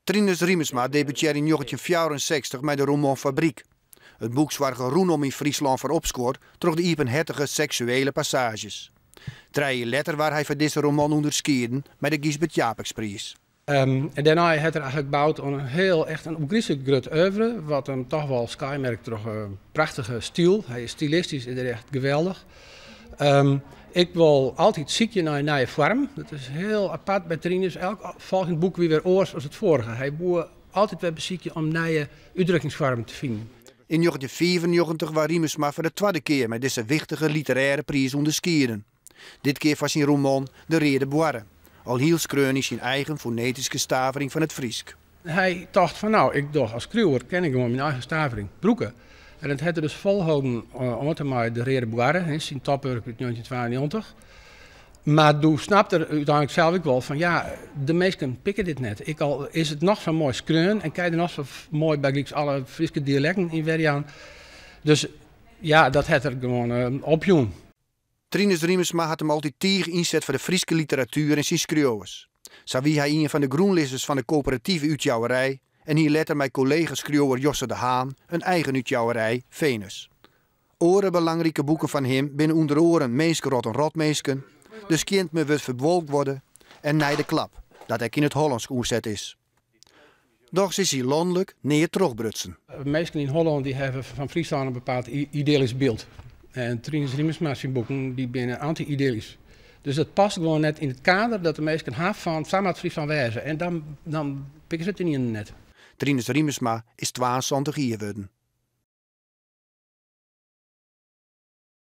Trinus Riemersma debuteerde in 1964 met de roman Fabriek. Het boek zwaar geroen om in Friesland voor opscoort door de iepenhertige seksuele passages. 3 jaar later waar hij voor deze roman onderscheiden met de Gisbert Japeksprijs. En daarna heeft hij eigenlijk gebouwd aan een opgriezelijk groot oeuvre, wat hem toch wel skymerkt door een prachtige stijl. Hij is stilistisch is echt geweldig. Ik wil altijd ziekje naar een nieuwe vorm. Dat is heel apart bij Trinus. Elk volgend boek weer oors als het vorige. Hij boer altijd weer beziekje om nieuwe uitdrukkingsvormen te vinden. In 1994 was Riemersma voor de 2e keer met deze wichtige literaire prijs onderscheiden. Dit keer van zijn roman De Rede Boarre. Al hield Skreunisch zijn eigen fonetische stavering van het Friesk. Hij dacht van nou, ik dacht als schreeuwer ken ik gewoon mijn eigen stavering, broeken. En het had dus volhouden om te maken De Rede Boarre, zijn topwerk uit 1992. Maar toen snapte er uiteindelijk zelf ook wel van ja, de meesten pikken dit net. Ik al is het nog zo mooi skreun en kijk er nog zo mooi bij alle Friese dialecten in Werjaan. Dus ja, dat had er gewoon opjoen. Trinus Riemersma had hem altijd tegen inzet voor de Friese literatuur en zijn schreeuwers. Zo wie hij een van de groenlisters van de coöperatieve uitjouwerij en hier later mijn collega-schreeuwer Josse de Haan een eigen uitjouwerij, Venus. Oren belangrijke boeken van hem binnen onder oren Meeske Rot en Rotmeesken, Dus kind me wordt verwolkt worden en Nij de Klap, dat ik in het Hollands oerzet is. Doch is hij landelijk neer terugbrutsen. Mensen in Holland die hebben van Friesland een bepaald idealisch beeld. En Trinus Riemersma zijn boeken die binnen anti-idealisch. Dus dat past gewoon net in het kader dat de mensen hebben van samen het Friesland wijzen. En dan pikken ze het er niet in net. Trinus Riemersma is 22 jaar geworden.